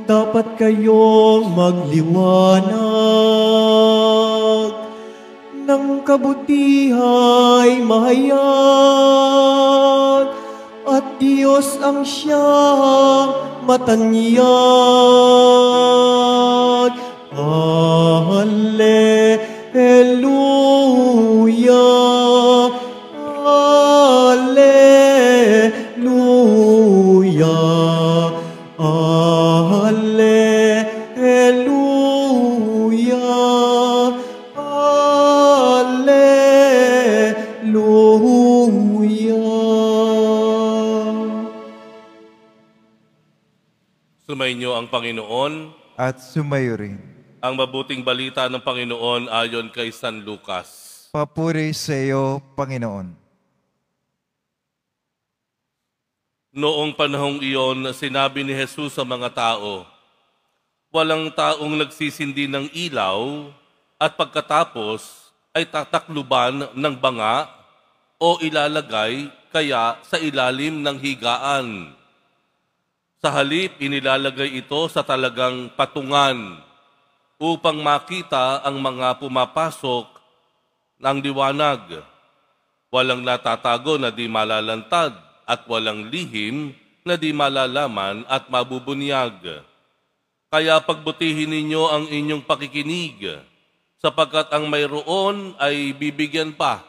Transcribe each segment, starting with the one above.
Dapat kayong magliwanag ng kabutihay mahayag, at Diyos ang siyang matanyag. Alleluia, Alleluia, Alleluia, Alleluia. Sumainyo ang Panginoon at sumayo rin. ang mabuting balita ng Panginoon ayon kay San Lucas. Papuri sa iyo, Panginoon. Noong panahong iyon, sinabi ni Jesus sa mga tao, walang taong nagsisindi ng ilaw at pagkatapos ay tatakluban ng banga o ilalagay kaya sa ilalim ng higaan. Sa halip, inilalagay ito sa talagang patungan upang makita ang mga pumapasok ng liwanag. Walang natatago na di malalantad at walang lihim na di malalaman at mabubunyag. Kaya pagbutihin ninyo ang inyong pakikinig, sapagkat ang mayroon ay bibigyan pa,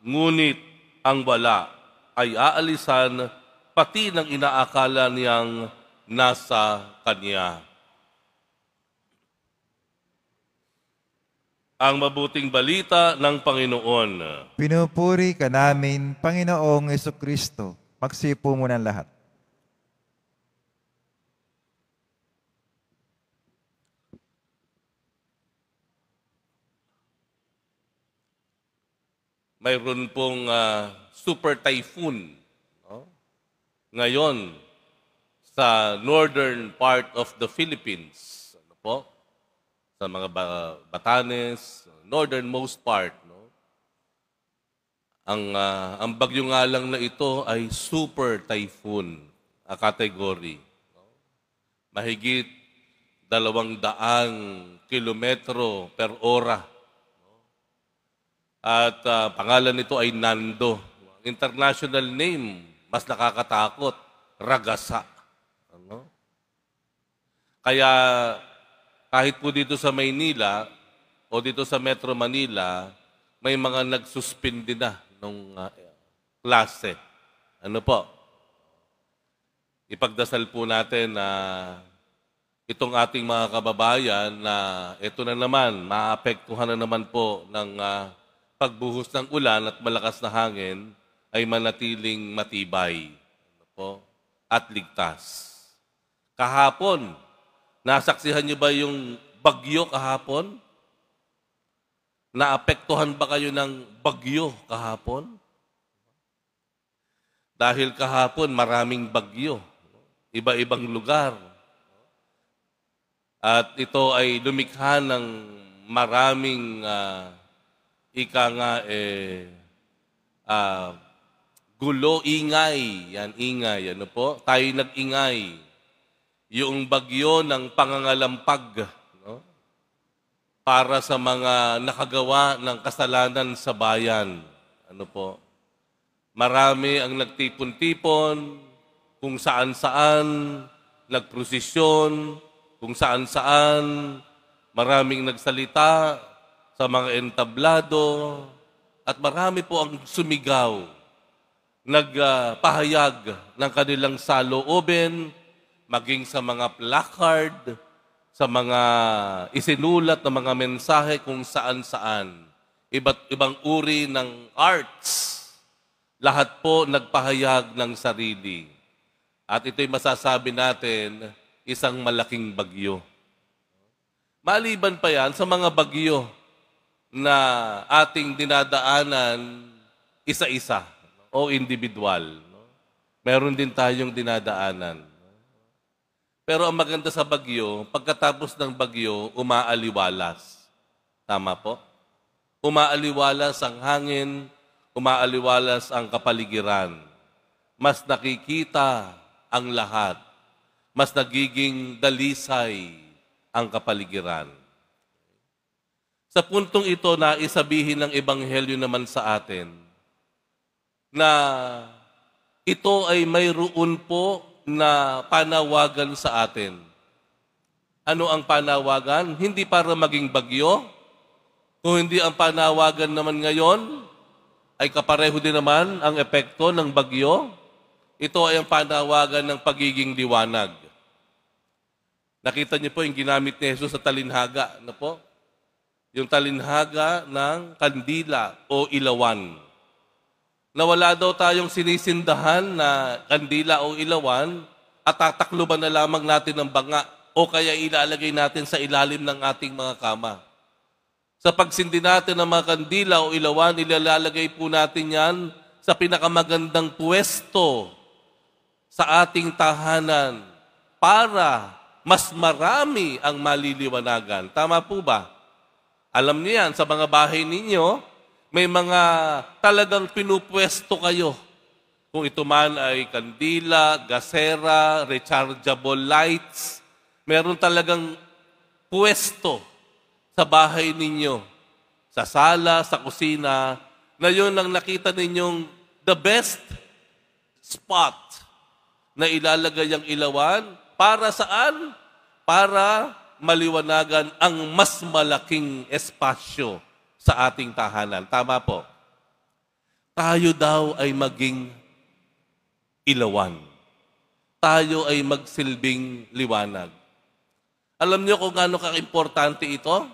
ngunit ang wala ay aalisan pati ng inaakala niyang nasa kanya. Ang mabuting balita ng Panginoon. Pinupuri ka namin, Panginoong Jesucristo. Magsipo mo ng lahat. Mayroon pong super typhoon, no? Ngayon sa northern part of the Philippines. Ano po? Sa mga Batanes, northernmost part, no? Ang bagyo nga lang na ito ay super typhoon category, no? Mahigit 200 kilometro per ora, no? At pangalan nito ay Nando. International name, mas nakakatakot, Ragasa. Ano? Kaya kahit po dito sa Maynila o dito sa Metro Manila, may mga nagsuspindi na ng klase. Ano po? Ipagdasal po natin na itong ating mga kababayan na ito na naman, maapektuhan na naman po ng pagbuhos ng ulan at malakas na hangin ay manatiling matibay, ano po, at ligtas. Kahapon, nasaksihan niyo ba yung bagyo kahapon? Naapektuhan ba kayo ng bagyo kahapon? Dahil kahapon maraming bagyo, iba-ibang lugar. At ito ay lumikha ng maraming gulo, ingay. Yan, ingay. Ano po? Tayo nag-ingay. Yung bagyo ng pangangalampag, no? Para sa mga nakagawa ng kasalanan sa bayan. Ano po? Marami ang nagtipon-tipon, kung saan-saan, nagprosesyon, kung saan-saan, maraming nagsalita sa mga entablado, at marami po ang sumigaw, nagpahayag ng kanilang saloobin, maging sa mga placard, sa mga isinulat na mga mensahe kung saan-saan. Iba't ibang uri ng arts. Lahat po nagpahayag ng sarili. At ito'y masasabi natin, isang malaking bagyo. Maliban pa yan sa mga bagyo na ating dinadaanan isa-isa o individual. Meron din tayong dinadaanan. Pero ang maganda sa bagyo, pagkatapos ng bagyo, umaaliwalas. Tama po? Umaaliwalas ang hangin, umaaliwalas ang kapaligiran. Mas nakikita ang lahat. Mas nagiging dalisay ang kapaligiran. Sa puntong ito na isabihin ng Ebanghelyo naman sa atin na ito ay mayroon po na panawagan sa atin. Ano ang panawagan? Hindi para maging bagyo. Kung hindi ang panawagan naman ngayon, ay kapareho din naman ang epekto ng bagyo. Ito ay ang panawagan ng pagiging liwanag. Nakita niyo po yung ginamit ni Jesus sa talinhaga. Ano po? Yung talinhaga ng kandila o ilawan. Na wala daw tayong sinisindahan na kandila o ilawan at tatakluban na lamang natin ng banga o kaya ilalagay natin sa ilalim ng ating mga kama. Sa pagsindi natin ng mga kandila o ilawan, ilalagay po natin yan sa pinakamagandang pwesto sa ating tahanan para mas marami ang maliliwanagan. Tama po ba? Alam niyo yan, sa mga bahay ninyo, may mga talagang pinupwesto kayo. Kung ito man ay kandila, gasera, rechargeable lights, meron talagang pwesto sa bahay ninyo, sa sala, sa kusina, na yun ang nakita ninyong the best spot na ilalagay ang ilawan. Para saan? Para maliwanagan ang mas malaking espasyo sa ating tahanan. Tama po. Tayo daw ay maging ilawan. Tayo ay magsilbing liwanag. Alam niyo kung gaano ka-importante ito?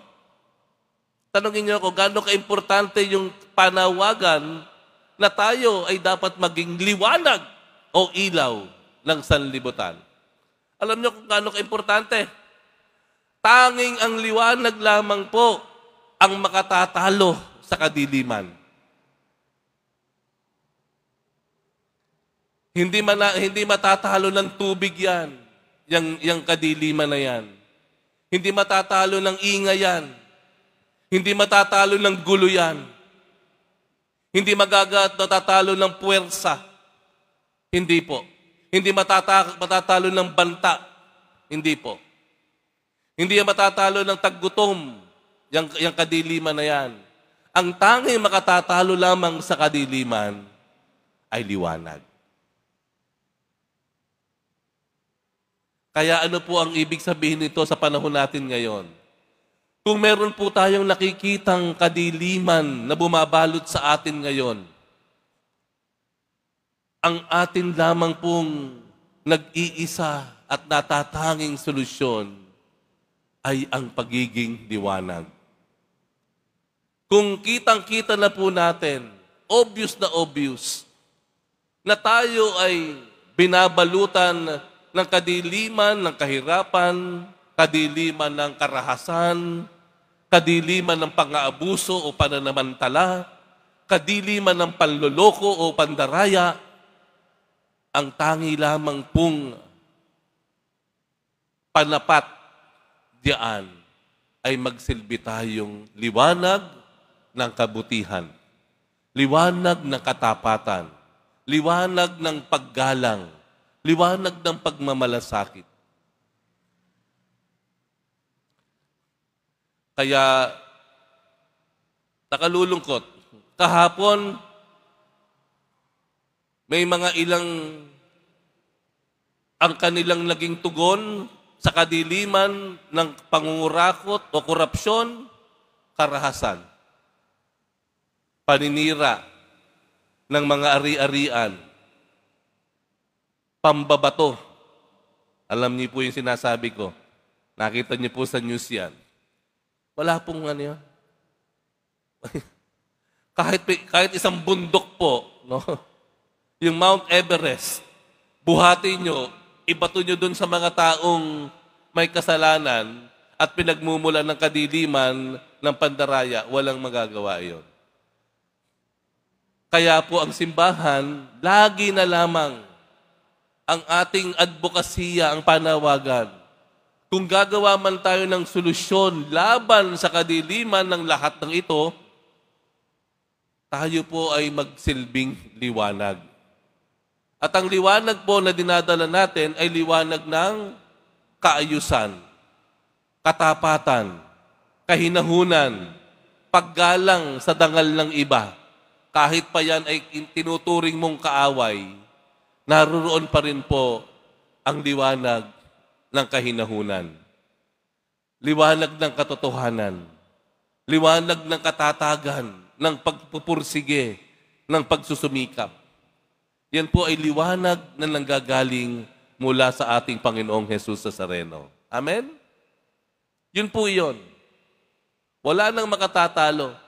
Tanungin niyo kung gaano ka-importante yung panawagan na tayo ay dapat maging liwanag o ilaw ng sanlibutan. Alam niyo kung gaano ka-importante? Tanging ang liwanag lamang po ang makatatalo sa kadiliman. Hindi matatalo ng tubig yan, yung kadiliman na yan. Hindi matatalo ng ingay yan. Hindi matatalo ng gulo yan. Hindi matatalo ng puwersa. Hindi po. Hindi matatalo ng banta. Hindi po. Hindi yan matatalo ng taggutom. Yung kadiliman na yan. Ang tanging makatatalo lamang sa kadiliman ay liwanag. Kaya ano po ang ibig sabihin nito sa panahon natin ngayon? Kung meron po tayong nakikitang kadiliman na bumabalot sa atin ngayon, ang atin lamang pong nag-iisa at natatanging solusyon ay ang pagiging liwanag. Kung kitang-kita na po natin, obvious na tayo ay binabalutan ng kadiliman, ng kahirapan, kadiliman ng karahasan, kadiliman ng pang-aabuso o pananamantala, kadiliman ng panloloko o pandaraya, ang tangi lamang pong panapat diyan ay magsilbi tayong liwanag ng kabutihan, liwanag ng katapatan, liwanag ng paggalang, liwanag ng pagmamalasakit. Kaya nakalulungkot, kahapon may mga ilang ang kanilang naging tugon sa kadiliman ng pangungurakot o korupsyon, karahasan, paninira ng mga ari-arian, pambabato. Alam niyo po yung sinasabi ko. Nakita niyo po sa news yan. Wala pong ano yun. kahit isang bundok po, no? Yung Mount Everest, buhatin nyo, ibato nyo dun sa mga taong may kasalanan at pinagmumulan ng kadiliman, ng pandaraya, walang magagawa iyon. Kaya po ang simbahan, lagi na lamang ang ating advokasya, ang panawagan. Kung gagawa man tayo ng solusyon laban sa kadiliman ng lahat ng ito, tayo po ay magsilbing liwanag. At ang liwanag po na dinadala natin ay liwanag ng kaayusan, katapatan, kahinahunan, paggalang sa dangal ng iba. Kahit pa yan ay tinuturing mong kaaway, naroon pa rin po ang liwanag ng kahinahunan. Liwanag ng katotohanan. Liwanag ng katatagan, ng pagpupursige, ng pagsusumikap. Yan po ay liwanag na nanggagaling mula sa ating Panginoong Jesus Nazareno. Amen? Yun po yun. Wala nang makatatalo.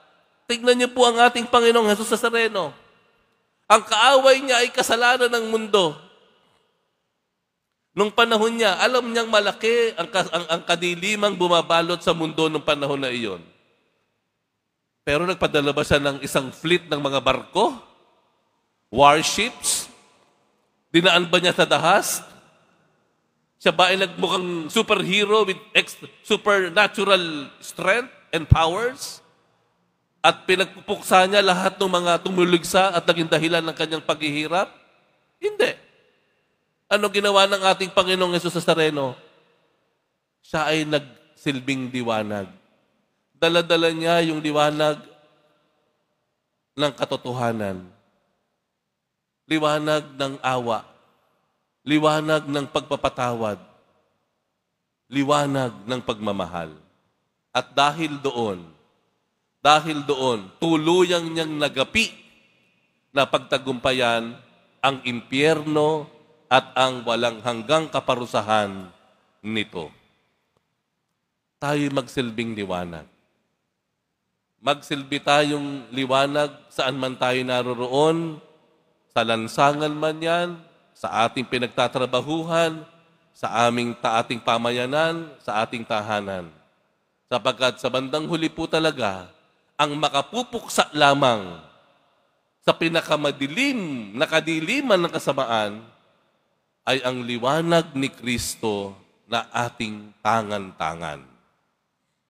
Tignan niyo po ang ating Panginoong Jesus Nazareno. Ang kaaway niya ay kasalanan ng mundo. Nung panahon niya, alam niyang malaki ang kadilimang bumabalot sa mundo nung panahon na iyon. Pero nagpadala ba siya ng isang fleet ng mga barko? Warships? Dinaan ba niya sa dahas? Siya ba ay nagmukhang superhero with supernatural strength and powers? At pinagpupuksa niya lahat ng mga tumuligsa at naging dahilan ng kanyang paghihirap? Hindi. Ano ginawa ng ating Panginoong Hesus Nazareno? Siya ay nagsilbing liwanag. Dala-dala niya yung liwanag ng katotohanan. Liwanag ng awa. Liwanag ng pagpapatawad. Liwanag ng pagmamahal. At dahil doon, tuluyang niyang nagapi na pagtagumpayan ang impyerno at ang walang hanggang kaparusahan nito. Tayo magsilbing liwanag. Magsilbi tayong liwanag saan man tayo naroroon, sa lansangan man yan, sa ating pinagtatrabahuhan, sa ating pamayanan, sa ating tahanan. Sapagkat sa bandang huli po talaga, ang makapupuksa lamang sa pinakamadilim na kadiliman ng kasamaan ay ang liwanag ni Kristo na ating tangan-tangan.